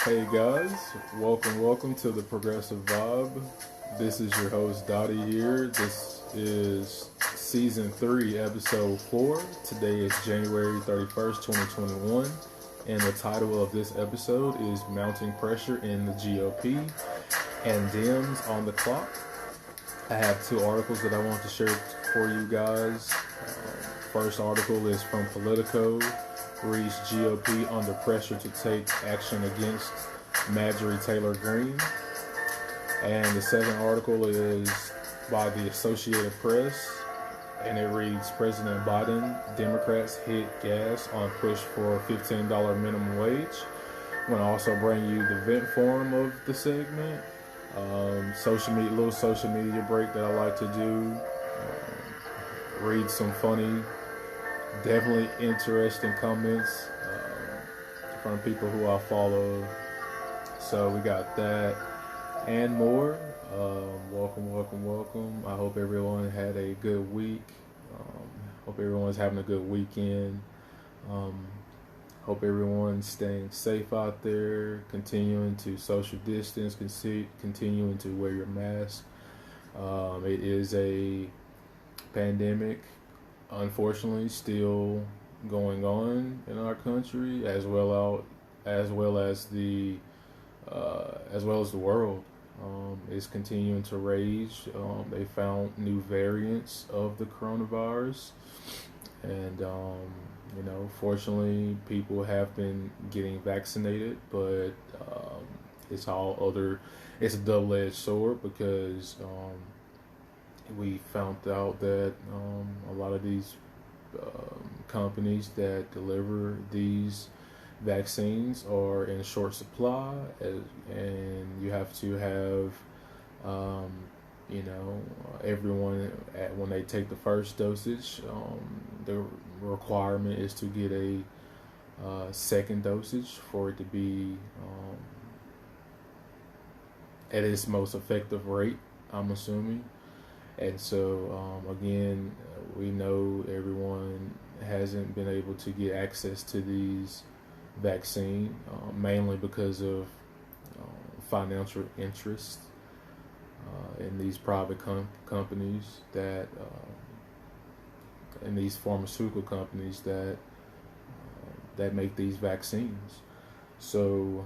Hey guys, welcome to the Progressive Vibe. This is your host Dottie here. This is season 3, episode 4. Today is January 31st, 2021, and the title of this episode is Mounting Pressure in the GOP and Dems on the Clock. I have 2 articles that I want to share for you guys. First article is from Politico. Reads GOP under pressure to take action against Marjorie Taylor Greene. And the second article is by the Associated Press, and it reads President Biden, Democrats hit gas on push for $15 minimum wage. I'm going to also bring you the vent form of the segment. Little social media break that I like to do. Read some funny, definitely interesting comments from people who I follow. So we got that and more. Welcome. I hope everyone had a good week. Hope everyone's having a good weekend. Hope everyone's staying safe out there, continuing to social distance, continuing to wear your mask. It is a pandemic, unfortunately, still going on in our country, as well as the world. Is continuing to rage. They found new variants of the coronavirus, and fortunately, people have been getting vaccinated, but it's a double-edged sword because we found out that a lot of these companies that deliver these vaccines are in short supply, and you have to have everyone when they take the first dosage, the requirement is to get a second dosage for it to be at its most effective rate, I'm assuming. And so, again, we know everyone hasn't been able to get access to these vaccines, mainly because of financial interest in these private companies and these pharmaceutical companies that make these vaccines. So,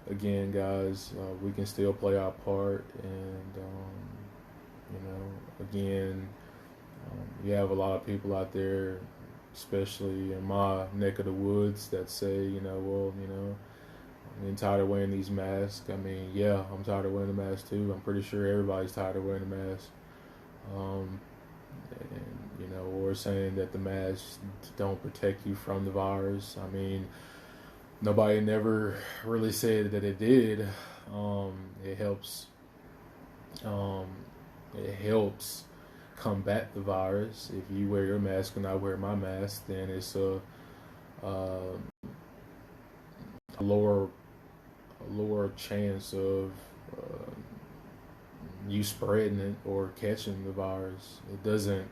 again, guys, we can still play our part, and you have a lot of people out there, especially in my neck of the woods, that say, I'm tired of wearing these masks. I mean, yeah, I'm tired of wearing the mask too. I'm pretty sure everybody's tired of wearing the mask. Or saying that the masks don't protect you from the virus. I mean, nobody never really said that it did. It helps. It helps combat the virus. If you wear your mask and I wear my mask, then it's a lower chance of you spreading it or catching the virus. It doesn't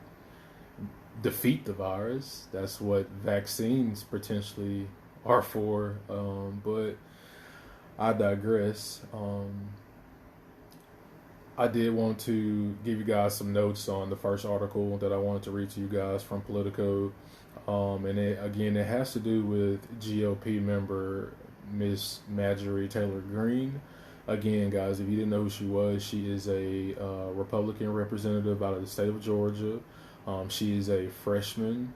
defeat the virus. That's what vaccines potentially are for. But I digress. I did want to give you guys some notes on the first article that I wanted to read to you guys from Politico. And it has to do with GOP member Miss Marjorie Taylor Greene. Again, guys, if you didn't know who she was, she is a Republican representative out of the state of Georgia. She is a freshman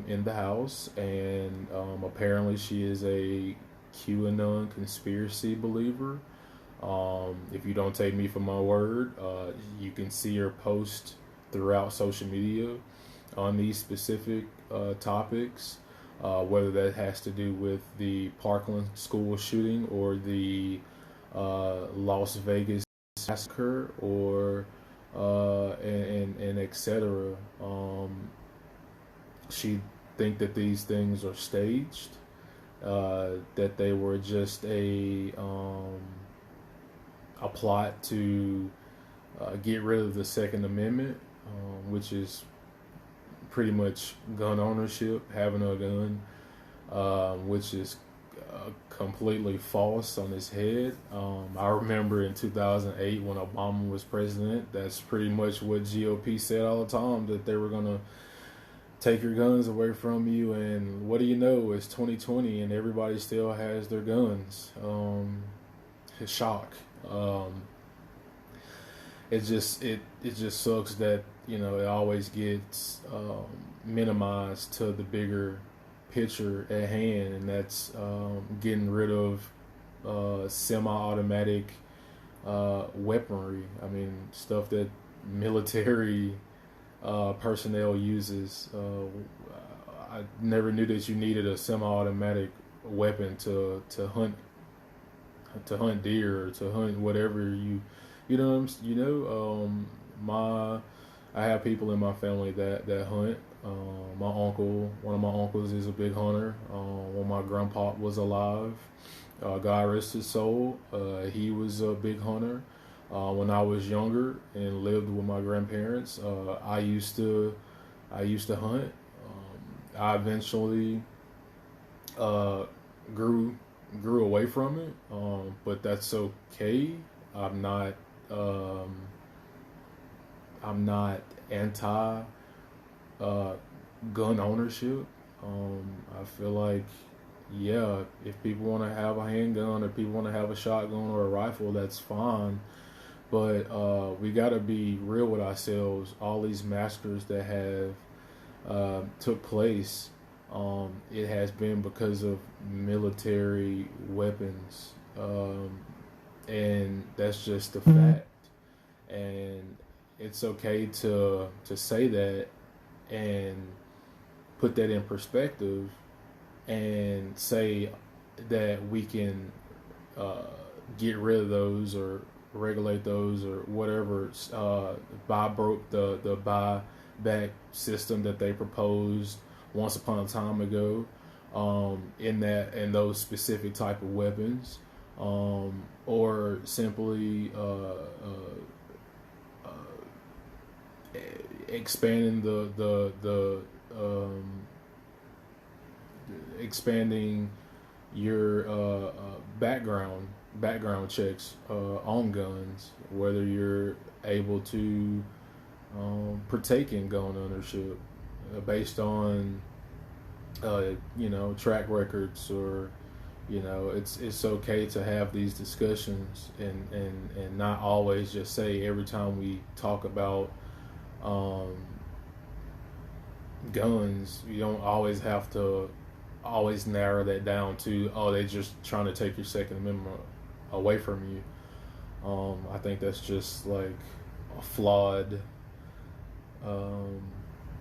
in the House, and apparently she is a QAnon conspiracy believer. If you don't take me for my word, you can see her post throughout social media on these specific topics, whether that has to do with the Parkland school shooting or the Las Vegas massacre, or and etc. She think that these things are staged, that they were just a plot to get rid of the Second Amendment, which is pretty much gun ownership, having a gun, which is completely false on his head. I remember in 2008 when Obama was president, that's pretty much what GOP said all the time, that they were going to take your guns away from you. And what do you know? It's 2020 and everybody still has their guns. It's shock. It just sucks that it always gets minimized to the bigger picture at hand, and that's getting rid of semi-automatic weaponry. I mean, stuff that military personnel uses. I never knew that you needed a semi-automatic weapon to hunt deer or to hunt whatever I have people in my family that hunt. One of my uncles is a big hunter. When my grandpa was alive, God rest his soul, he was a big hunter. When I was younger and lived with my grandparents, I used to hunt. I eventually grew away from it, but that's okay. I'm not anti gun ownership. I feel like, if people want to have a handgun or people want to have a shotgun or a rifle, that's fine. But we got to be real with ourselves. All these massacres that have took place, it has been because of military weapons, and that's just a fact. And it's okay to say that and put that in perspective and say that we can get rid of those or regulate those or whatever. Broke the buyback system that they proposed once upon a time ago, in those specific type of weapons, or simply expanding expanding your background checks on guns, whether you're able to partake in gun ownership based on track records, or it's okay to have these discussions and not always just say every time we talk about guns, you don't always have to narrow that down to, they're just trying to take your Second Amendment away from you. I think that's just like a flawed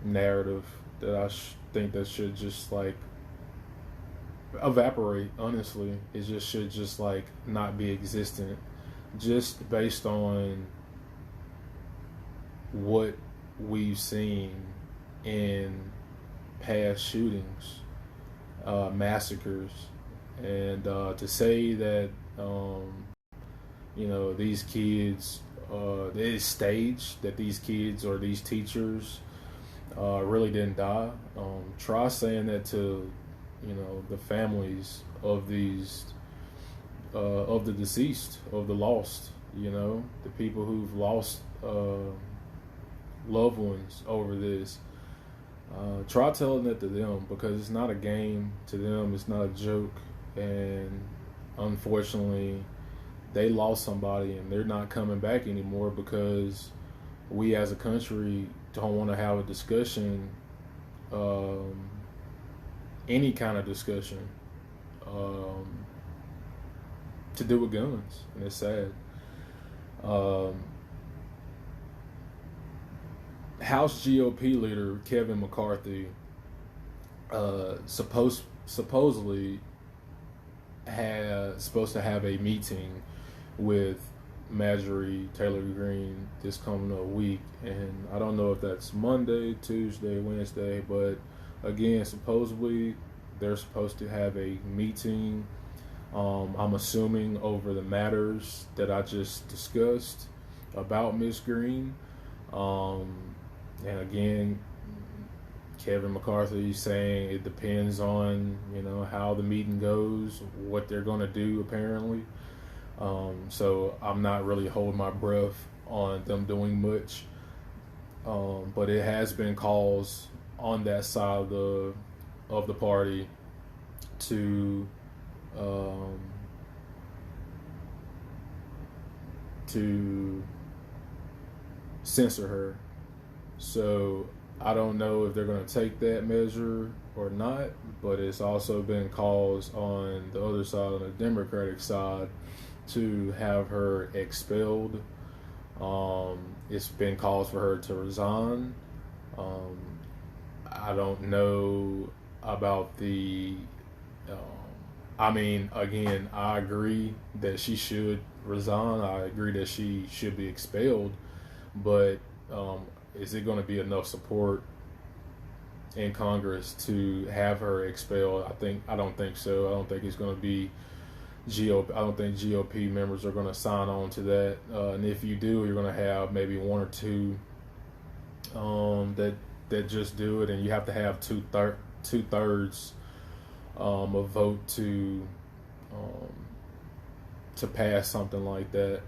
narrative that I think that should just like evaporate. Honestly, it just should just like not be existent, just based on what we've seen in past shootings, massacres, and to say that these kids, it's staged, that these kids or these teachers really didn't die. Try saying that to the families of these of the deceased, of the lost, the people who've lost loved ones over this. Try telling that to them, because it's not a game to them, it's not a joke, and unfortunately they lost somebody and they're not coming back anymore because we as a country don't want to have a discussion, any kind of discussion, to do with guns, and it's sad. House GOP leader Kevin McCarthy supposedly supposed to have a meeting with Marjorie Taylor Greene this coming week, and I don't know if that's Monday, Tuesday, Wednesday, but again, supposedly they're supposed to have a meeting. I'm assuming over the matters that I just discussed about Miss Greene. And again, Kevin McCarthy saying it depends on, how the meeting goes, what they're going to do, apparently. So I'm not really holding my breath on them doing much. But it has been calls on that side of the party to censor her. So I don't know if they're going to take that measure or not, but it's also been calls on the other side, on the Democratic side, to have her expelled. It's been calls for her to resign. I don't know about the. Again, I agree that she should resign. I agree that she should be expelled, but is it going to be enough support in Congress to have her expelled? I don't think so. I don't think it's going to be GOP. I don't think GOP members are going to sign on to that. And if you do, you're going to have maybe one or two that just do it, and you have to have two-thirds a vote to pass something like that.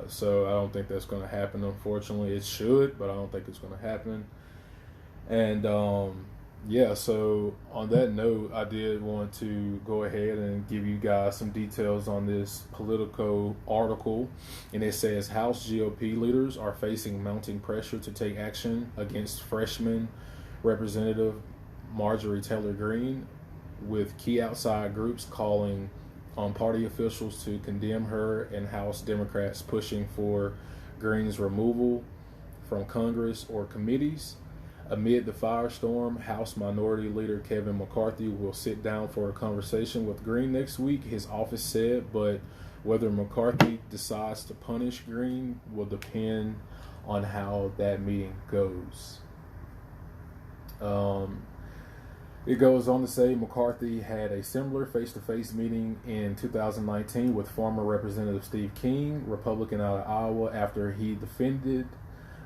So I don't think that's going to happen. Unfortunately, it should, but I don't think it's going to happen. And so on that note, I did want to go ahead and give you guys some details on this Politico article. And it says House GOP leaders are facing mounting pressure to take action against freshman Representative Marjorie Taylor Greene, with key outside groups calling on party officials to condemn her and House Democrats pushing for Greene's removal from Congress or committees. Amid the firestorm, House Minority Leader Kevin McCarthy will sit down for a conversation with Greene next week, his office said, but whether McCarthy decides to punish Greene will depend on how that meeting goes. It goes on to say McCarthy had a similar face-to-face meeting in 2019 with former Representative Steve King, Republican out of Iowa, after he defended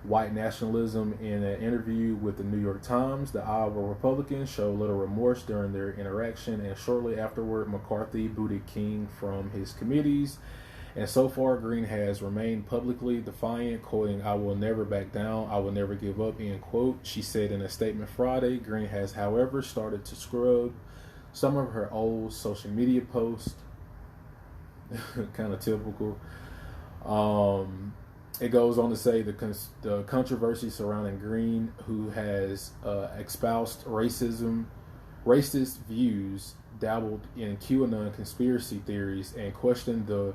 white nationalism in an interview with the New York Times. The Iowa Republicans showed little remorse during their interaction, and shortly afterward, McCarthy booted King from his committees. And so far, Greene has remained publicly defiant, quoting, "I will never back down, I will never give up," end quote. She said in a statement Friday. Greene has, however, started to scrub some of her old social media posts. Kind of typical. It goes on to say the controversy surrounding Greene, who has espoused racist views, dabbled in QAnon conspiracy theories, and questioned the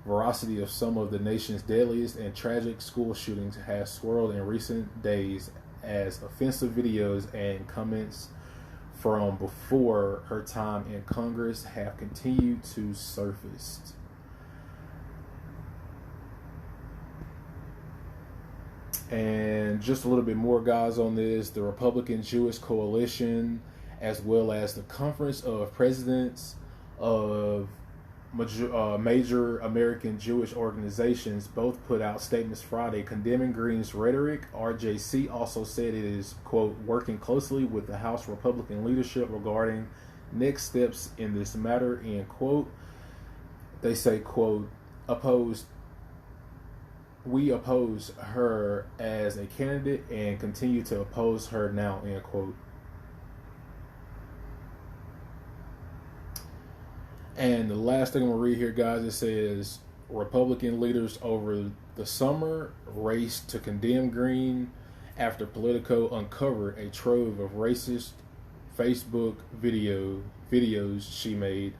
veracity of some of the nation's deadliest and tragic school shootings, has swirled in recent days as offensive videos and comments from before her time in Congress have continued to surface. And just a little bit more, guys, on this. The Republican Jewish Coalition, as well as the Conference of Presidents of major American Jewish organizations, both put out statements Friday condemning Greene's rhetoric. RJC also said it is, quote, working closely with the House Republican leadership regarding next steps in this matter, end quote. They say, quote, we oppose her as a candidate and continue to oppose her now, end quote. And the last thing I'm going to read here, guys, it says Republican leaders over the summer raced to condemn Greene after Politico uncovered a trove of racist Facebook videos she made.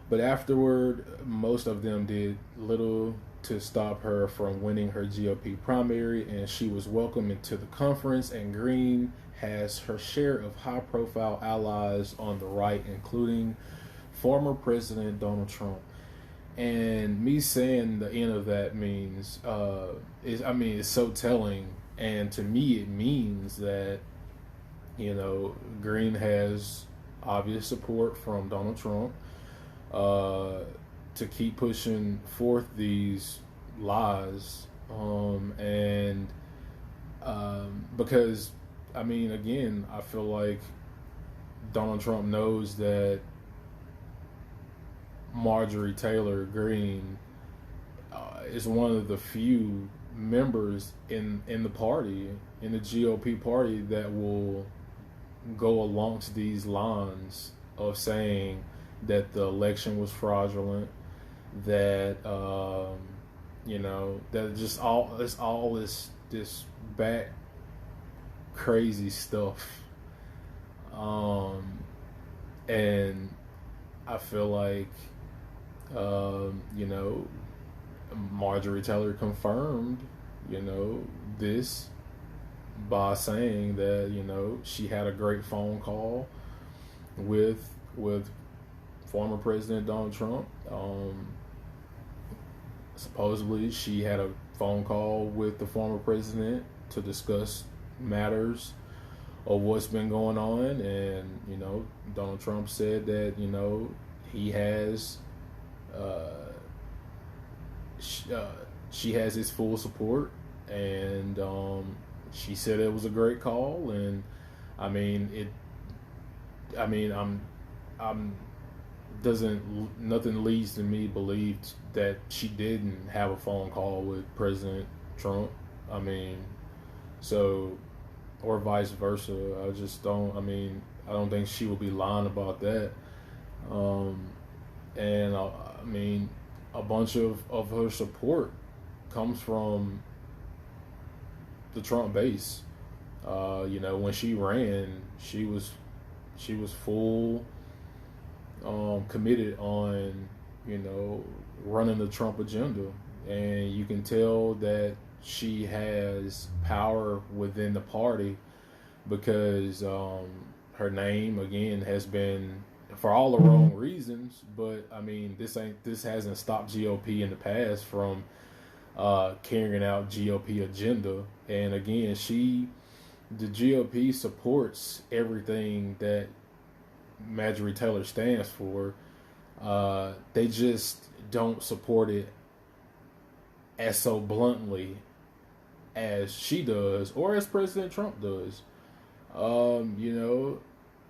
But afterward, most of them did little to stop her from winning her GOP primary, and she was welcomed into the conference, and Greene has her share of high-profile allies on the right, including former President Donald Trump. And me saying the end of that means, it's so telling. And to me, it means that, Greene has obvious support from Donald Trump to keep pushing forth these lies. Because I mean, again, I feel like Donald Trump knows that Marjorie Taylor Greene is one of the few members in the party, in the GOP party, that will go alongst these lines of saying that the election was fraudulent, that that just all this back crazy stuff, and I feel like Marjorie Taylor confirmed this by saying that she had a great phone call with former President Donald Trump. Supposedly she had a phone call with the former president to discuss matters of what's been going on, and Donald Trump said that he has she has his full support, and she said it was a great call, and I'm nothing leads to me believe that she didn't have a phone call with President Trump. Or vice versa. I don't think she will be lying about that. And a bunch of her support comes from the Trump base. When she ran, she was full committed on running the Trump agenda, and you can tell that she has power within the party because her name again has been, for all the wrong reasons, but this hasn't stopped GOP in the past from carrying out GOP agenda. And again, the GOP supports everything that Marjorie Taylor stands for. They just don't support it as so bluntly as she does, or as President Trump does. The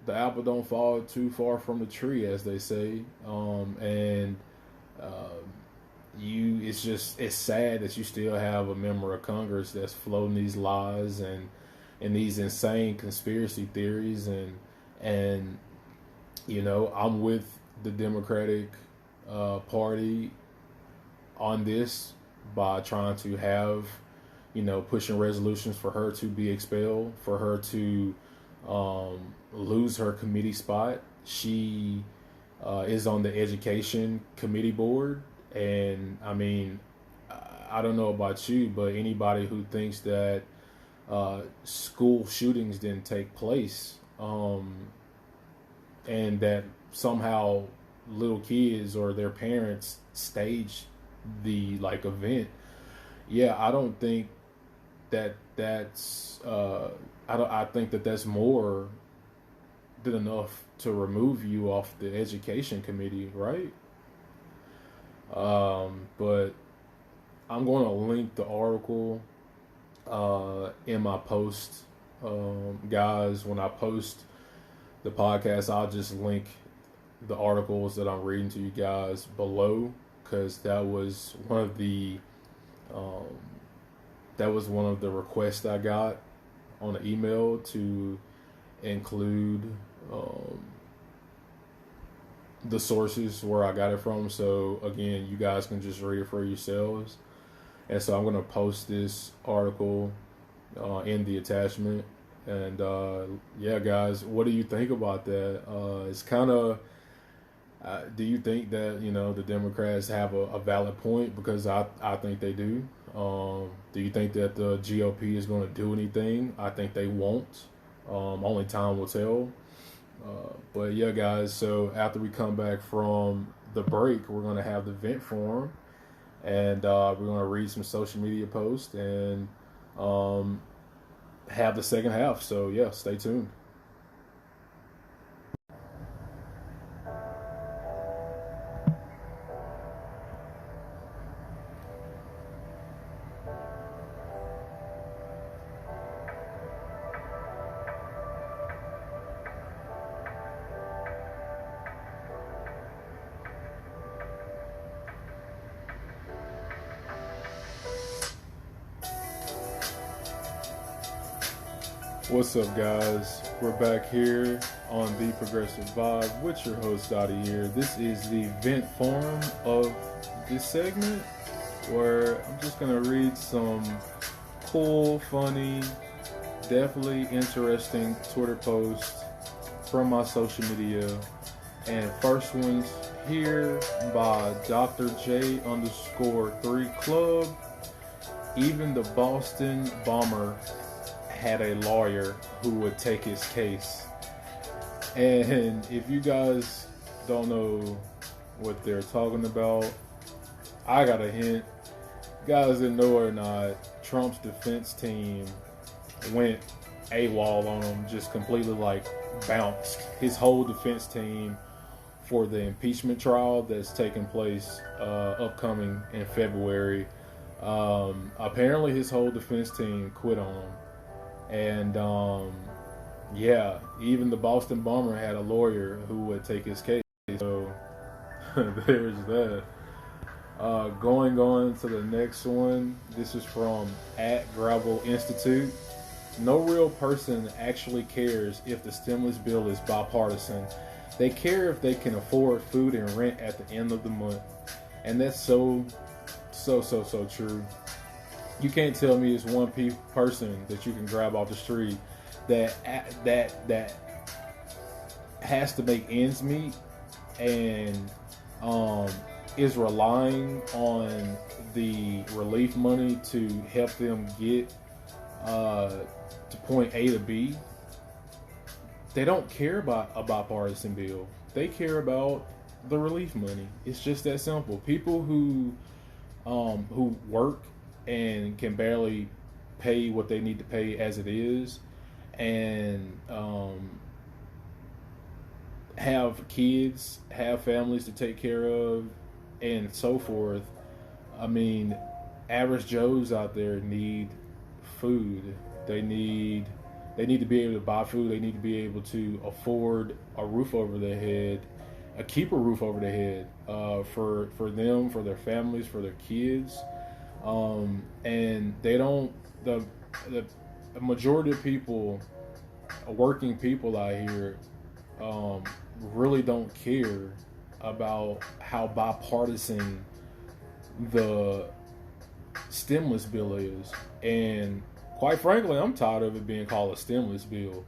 apple don't fall too far from the tree, as they say. It's sad that you still have a member of Congress that's floating these lies and these insane conspiracy theories, and I'm with the Democratic Party on this by trying to have pushing resolutions for her to be expelled, for her to lose her committee spot. She is on the education committee board, and I don't know about you, but anybody who thinks that school shootings didn't take place, and that somehow little kids or their parents staged the event, I don't think that's I think that's more than enough to remove you off the education committee, right? But I'm going to link the article in my post. Guys, when I post the podcast, I'll just link the articles that I'm reading to you guys below, because that was one of the requests I got on the email to include the sources where I got it from. So again, you guys can just read it for yourselves. And so I'm going to post this article in the attachment. And guys, what do you think about that? It's kind of, do you think that the Democrats have a valid point? Because I think they do. Do you think that the GOP is going to do anything? I think they won't. Only time will tell. But yeah, guys, so after we come back from the break, we're going to have the vent forum, and we're going to read some social media posts and have the second half. So yeah, stay tuned. What's up, guys? We're back here on The Progressive Vibe with your host, Dottie here. This is the vent form of this segment where I'm just going to read some cool, funny, definitely interesting Twitter posts from my social media. And first one's here by Dr. J_3 Club. Even the Boston bomber had a lawyer who would take his case. And if you guys don't know what they're talking about, I got a hint. Guys didn't know or not, Trump's defense team went AWOL on him, just completely bounced his whole defense team for the impeachment trial that's taking place upcoming in February. Apparently his whole defense team quit on him. And, even the Boston bomber had a lawyer who would take his case. So, there's that. Going on to the next one. This is from @Gravel Institute. No real person actually cares if the stimulus bill is bipartisan. They care if they can afford food and rent at the end of the month. And that's so true. You can't tell me it's one person that you can grab off the street that has to make ends meet and is relying on the relief money to help them get to point A to B. They don't care about a bipartisan bill. They care about the relief money. It's just that simple. People who work and can barely pay what they need to pay as it is, and have kids, have families to take care of, and so forth. I mean, average Joes out there need food. They need to be able to buy food. They need to be able to afford a roof over their head, keep a roof over their head for them, for their families, for their kids. And they don't, the majority of people, working people out here, really don't care about how bipartisan the stimulus bill is. And quite frankly, I'm tired of it being called a stimulus bill.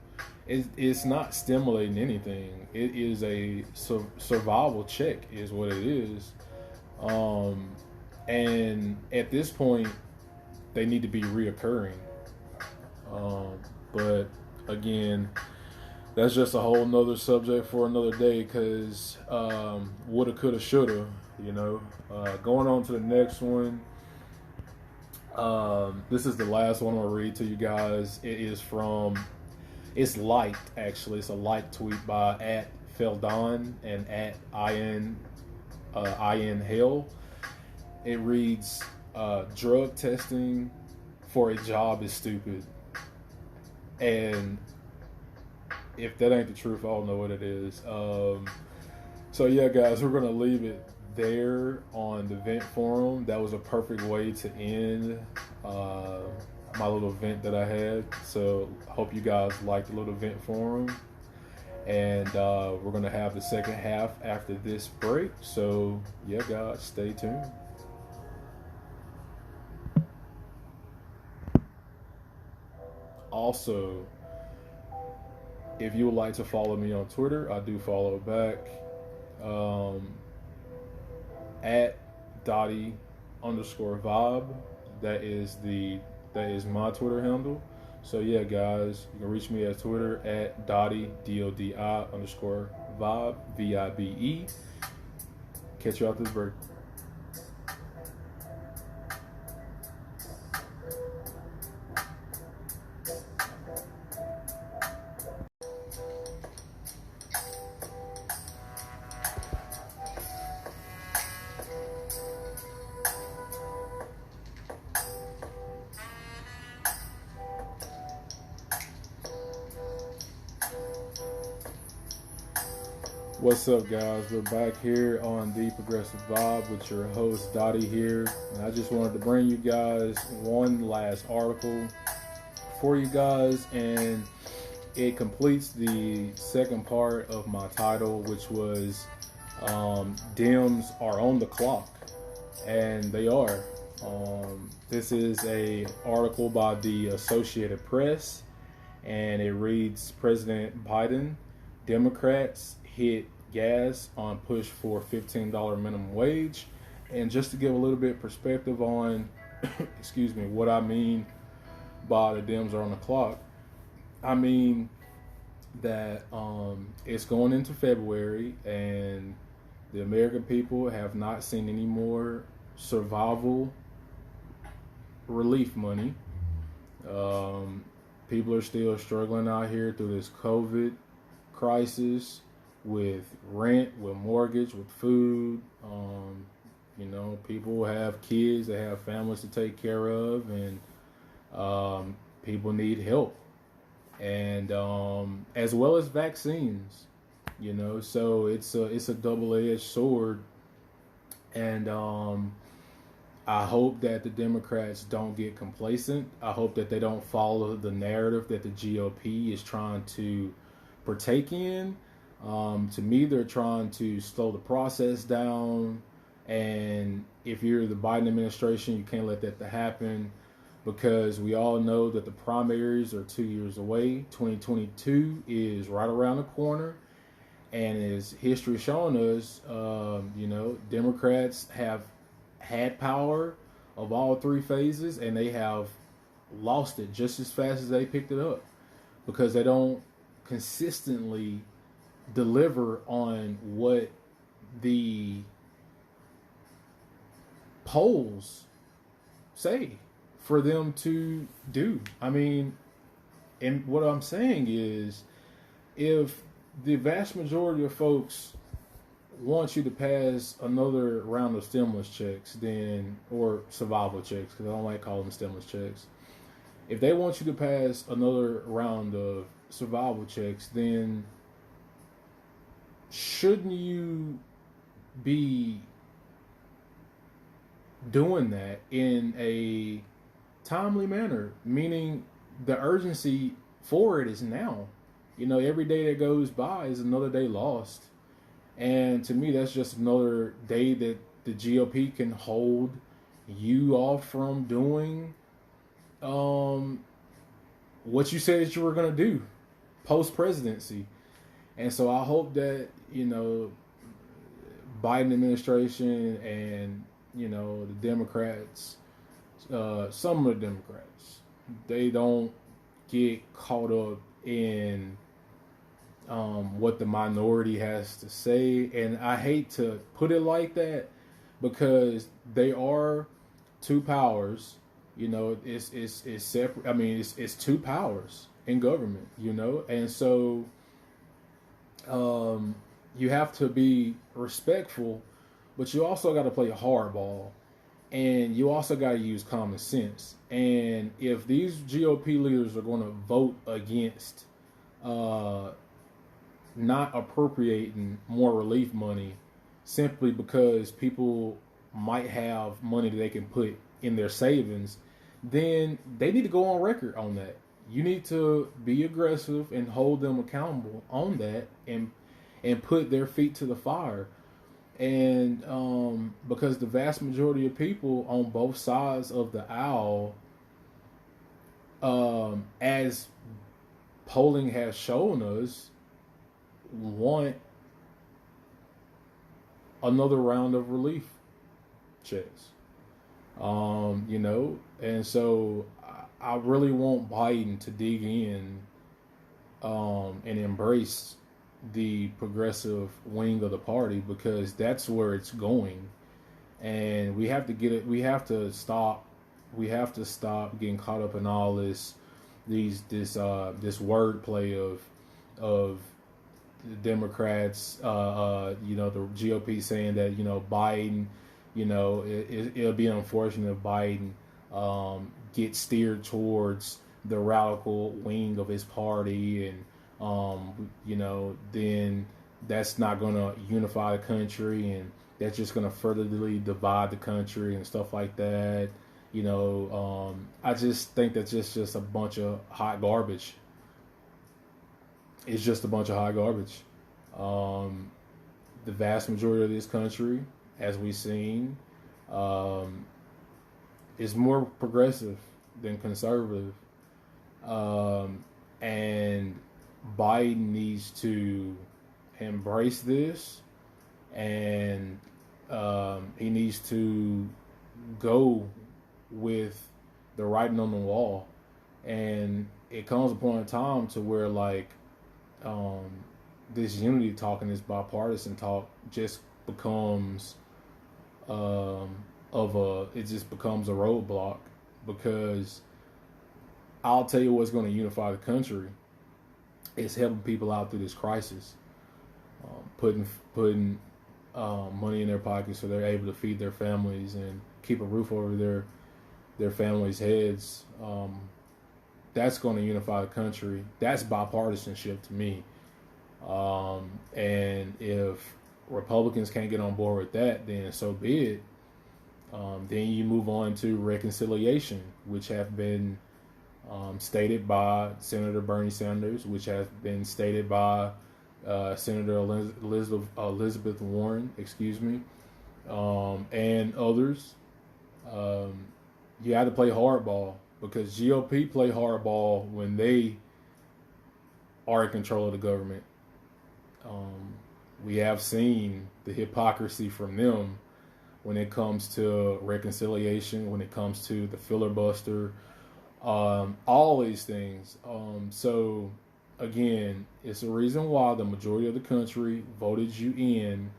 It's not stimulating anything. It is a survival check is what it is. And at this point, they need to be reoccurring. But again, that's just a whole nother subject for another day, because woulda, coulda, shoulda, Going on to the next one. This is the last one I'll read to you guys. It's liked, actually. It's a liked tweet by @Feldon and @INHell. It reads, drug testing for a job is stupid. And if that ain't the truth, I don't know what it is. So yeah, guys, we're going to leave it there on the vent forum. That was a perfect way to end my little vent that I had. So I hope you guys liked the little vent forum. And we're going to have the second half after this break. So yeah, guys, stay tuned. Also, if you would like to follow me on Twitter, I do follow back. @Dottie_vibe. That is my Twitter handle. So yeah, guys, you can reach me at Twitter @Dottie DODI_vibe VIBE. Catch you out this break. What's up, guys? We're back here on The Progressive Vibe with your host, Dottie here. And I just wanted to bring you guys one last article for you guys, and it completes the second part of my title, which was Dems are on the clock, and they are. This is a article by the Associated Press, and it reads: President Biden, Democrats hit gas on push for $15 minimum wage. And just to give a little bit of perspective on, excuse me, what I mean by the Dems are on the clock, I mean that it's going into February, and the American people have not seen any more survival relief money. People are still struggling out here through this COVID crisis with rent, with mortgage, with food. People have kids, they have families to take care of, and people need help. And as well as vaccines, so it's a double-edged sword. And I hope that the Democrats don't get complacent. I hope that they don't follow the narrative that the GOP is trying to partake in. To me, they're trying to slow the process down. And if you're the Biden administration, you can't let that happen, because we all know that the primaries are 2 years away. 2022 is right around the corner. And as history showing us, Democrats have had power of all three phases, and they have lost it just as fast as they picked it up, because they don't consistently deliver on what the polls say for them to do. I mean, and what I'm saying is, if the vast majority of folks want you to pass another round of stimulus checks, or survival checks, because I don't like calling them stimulus checks. If they want you to pass another round of survival checks, then shouldn't you be doing that in a timely manner? Meaning the urgency for it is now. Every day that goes by is another day lost. And to me, that's just another day that the GOP can hold you off from doing what you said that you were going to do post-presidency. And so I hope that, Biden administration and, the Democrats, some of the Democrats, they don't get caught up in what the minority has to say. And I hate to put it like that, because they are two powers. It's separate. I mean, it's two powers in government. And so you have to be respectful, but you also got to play hardball, and you also got to use common sense. And if these GOP leaders are going to vote against not appropriating more relief money simply because people might have money that they can put in their savings, then they need to go on record on that. You need to be aggressive and hold them accountable on that, and put their feet to the fire. And because the vast majority of people on both sides of the aisle, as polling has shown us, want another round of relief checks. And so I really want Biden to dig in and embrace the progressive wing of the party, because that's where it's going. And we have to get it. We have to stop getting caught up in all this wordplay of the Democrats, the GOP saying that, Biden, it'll be unfortunate if Biden gets steered towards the radical wing of his party, and then that's not going to unify the country, and that's just going to furtherly divide the country and stuff like that. I just think that's just a bunch of hot garbage. It's just a bunch of hot garbage. The vast majority of this country, as we've seen, is more progressive than conservative. And Biden needs to embrace this, and he needs to go with the writing on the wall. And it comes upon a time to where this unity talk and this bipartisan talk just becomes it just becomes a roadblock, because I'll tell you what's going to unify the country is helping people out through this crisis, putting money in their pockets so they're able to feed their families and keep a roof over their families' heads. That's going to unify the country. That's bipartisanship to me. And if Republicans can't get on board with that, then so be it. Then you move on to reconciliation, which have been stated by Senator Bernie Sanders, which has been stated by Senator Elizabeth Warren, and others. You have to play hardball, because GOP play hardball when they are in control of the government. We have seen the hypocrisy from them when it comes to reconciliation, when it comes to the filibuster, all these things. So, again, it's a reason why the majority of the country voted you in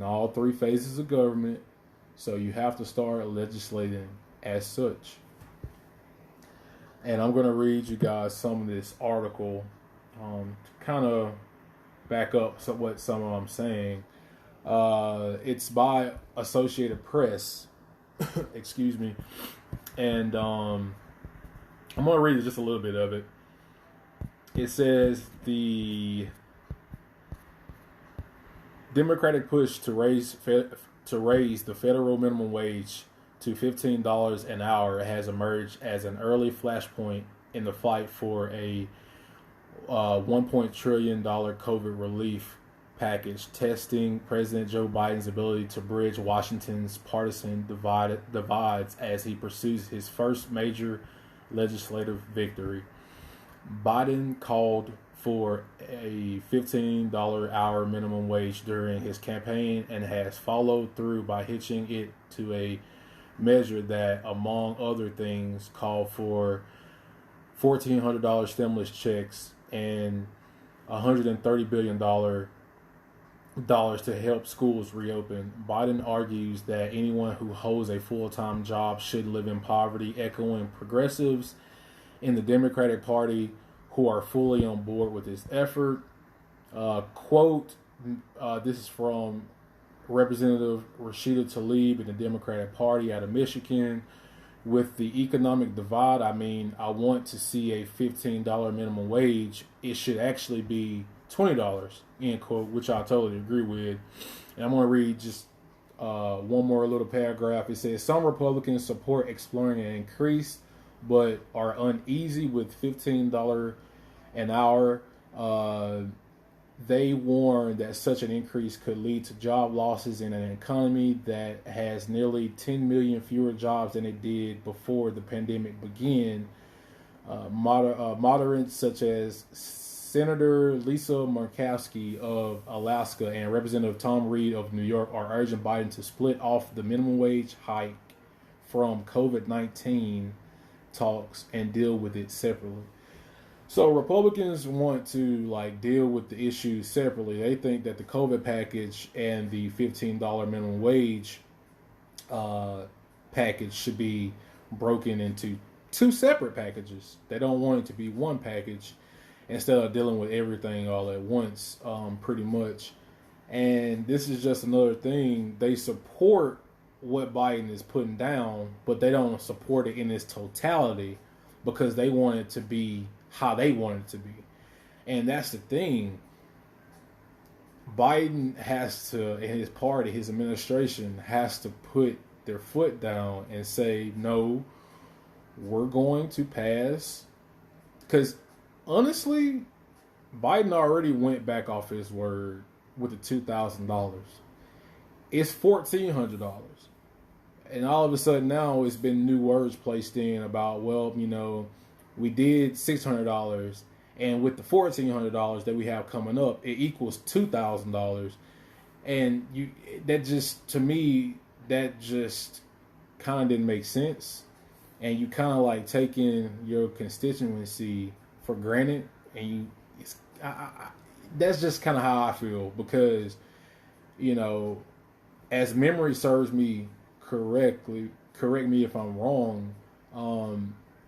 all three phases of government. So you have to start legislating as such. And I'm going to read you guys some of this article to kind of back up what some of I'm saying. It's by Associated Press, and I'm going to read just a little bit of it. It says the Democratic push to raise the federal minimum wage to $15 an hour has emerged as an early flashpoint in the fight for a $1 trillion COVID relief package, testing President Joe Biden's ability to bridge Washington's partisan divides as he pursues his first major legislative victory. Biden called for a $15 hour minimum wage during his campaign and has followed through by hitching it to a measure that, among other things, called for $1,400 stimulus checks and $130 billion to help schools reopen. Biden argues that anyone who holds a full-time job should live in poverty, echoing progressives in the Democratic Party who are fully on board with this effort. Quote, this is from Representative Rashida Tlaib in the Democratic Party out of Michigan. With the economic divide, I want to see a $15 minimum wage. It should actually be $20, end quote, which I totally agree with. And I'm going to read just one more little paragraph. It says, some Republicans support exploring an increase, but are uneasy with $15 an hour. They warn that such an increase could lead to job losses in an economy that has nearly 10 million fewer jobs than it did before the pandemic began. Moderates such as Senator Lisa Murkowski of Alaska and Representative Tom Reed of New York are urging Biden to split off the minimum wage hike from COVID-19 talks and deal with it separately. So Republicans want to deal with the issue separately. They think that the COVID package and the $15 minimum wage package should be broken into two separate packages. They don't want it to be one package instead of dealing with everything all at once, pretty much. And this is just another thing. They support what Biden is putting down, but they don't support it in its totality because they want it to be how they want it to be. And that's the thing. Biden has to, and his party, his administration has to put their foot down and say, no, we're going to pass. Because honestly, Biden already went back off his word with the $2,000. It's $1,400. And all of a sudden now it's been new words placed in about, well, we did $600, and with the $1,400 that we have coming up, it equals $2,000. And that just kind of didn't make sense. And you kind of like taking your constituency for granted, and that's just kind of how I feel, because as memory serves me correctly, correct me if I'm wrong,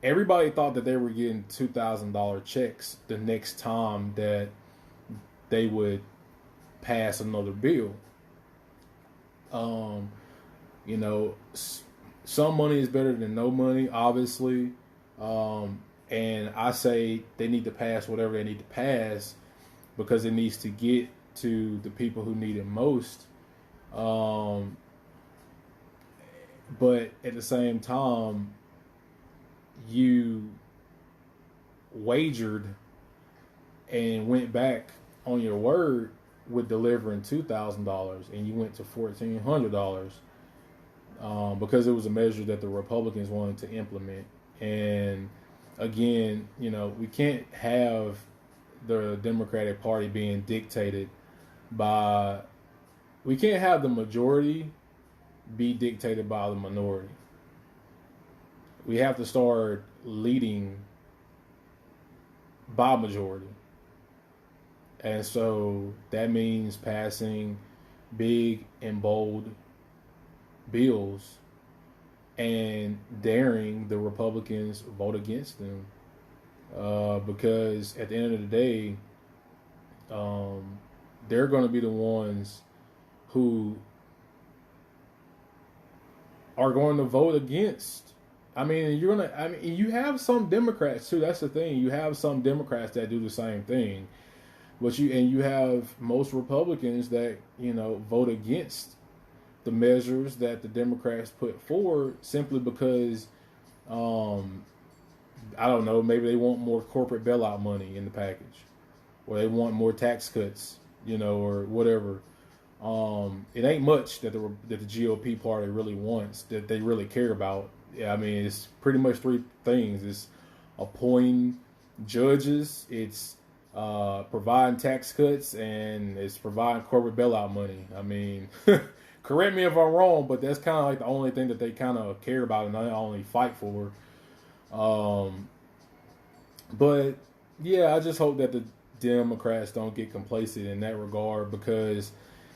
everybody thought that they were getting $2,000 checks the next time that they would pass another bill. Some money is better than no money, obviously. And I say they need to pass whatever they need to pass, because it needs to get to the people who need it most. But at the same time, you wagered and went back on your word with delivering $2,000, and you went to $1,400 because it was a measure that the Republicans wanted to implement. And again, we can't have the Democratic Party being dictated by. We can't have the majority be dictated by the minority. We have to start leading by majority. And so that means passing big and bold bills and daring the Republicans vote against them. Because at the end of the day, they're going to be the ones who are going to vote against. You have some Democrats too. That's the thing. You have some Democrats that do the same thing, but you have most Republicans that vote against the measures that the Democrats put forward simply because, I don't know, maybe they want more corporate bailout money in the package, or they want more tax cuts, or whatever. It ain't much that the GOP party really wants, that they really care about. It's pretty much three things. It's appointing judges, it's providing tax cuts, and it's providing corporate bailout money. Correct me if I'm wrong, but that's kind of like the only thing that they kind of care about and they only fight for. But yeah, I just hope that the Democrats don't get complacent in that regard, because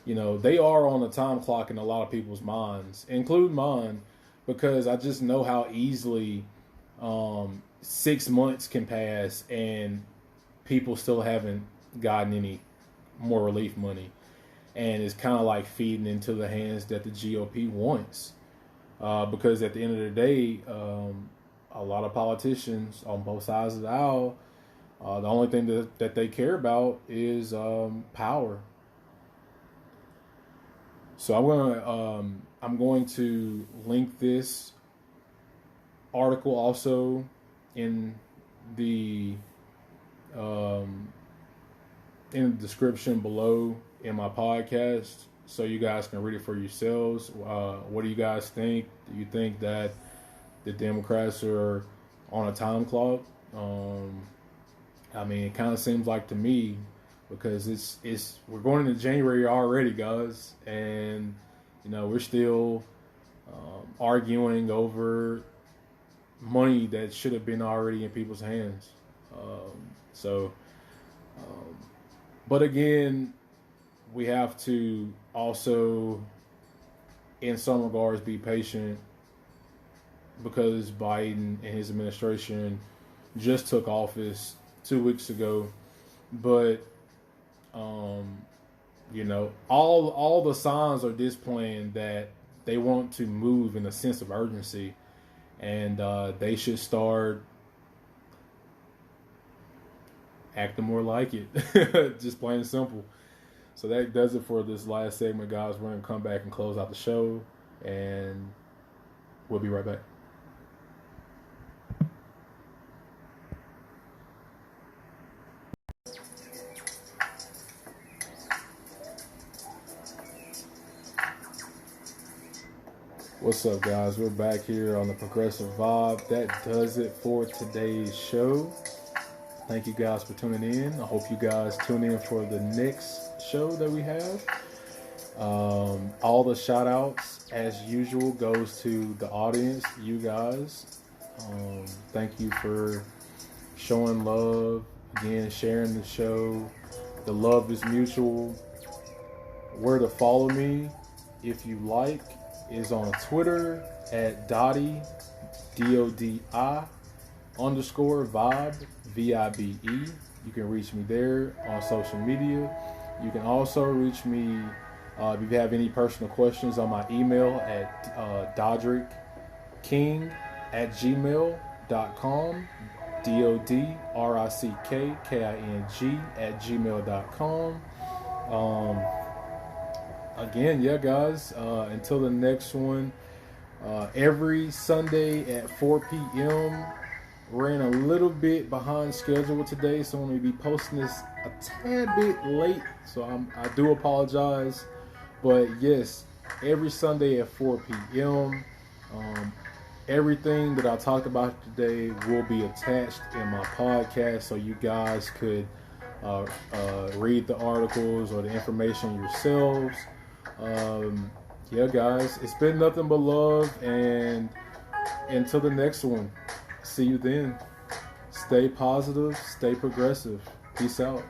they are on the time clock in a lot of people's minds, including mine, because I just know how easily 6 months can pass and people still haven't gotten any more relief money. And it's kind of like feeding into the hands that the GOP wants. Because at the end of the day, a lot of politicians on both sides of the aisle, the only thing that they care about is power. So I'm going to link this article also in the description below in my podcast, so you guys can read it for yourselves. What do you guys think? Do you think that the Democrats are on a time clock? It kind of seems like to me, because we're going into January already, guys, and we're still arguing over money that should have been already in people's hands. But again, we have to also, in some regards, be patient, because Biden and his administration just took office 2 weeks ago. But all the signs are displaying that they want to move in a sense of urgency, and they should start acting more like it. Just plain and simple. So that does it for this last segment, guys. We're going to come back and close out the show. And We'll be right back. What's up, guys? We're back here on the Progressive Vibe. That does it for today's show. Thank you guys for tuning in. I hope you guys tune in for the next show that we have. All the shout outs, as usual, goes to the audience, you guys. Thank you for showing love, again, sharing the show. The love is mutual. Where to follow me, if you like, is on Twitter at Dottie, DODI _vibe, VIBE. You can reach me there on social media. You can also reach me if you have any personal questions on my email at dodrickking@gmail.com, DODRICKKING@gmail.com. Again, yeah, guys, until the next one, every Sunday at 4 p.m. Ran a little bit behind schedule today, so I'm going to be posting this a tad bit late, so I do apologize. But yes, every Sunday at 4 p.m. Everything that I talked about today will be attached in my podcast, so you guys could read the articles or the information yourselves. Yeah, guys, it's been nothing but love, and until the next one, see you then. Stay positive, stay progressive. Peace out.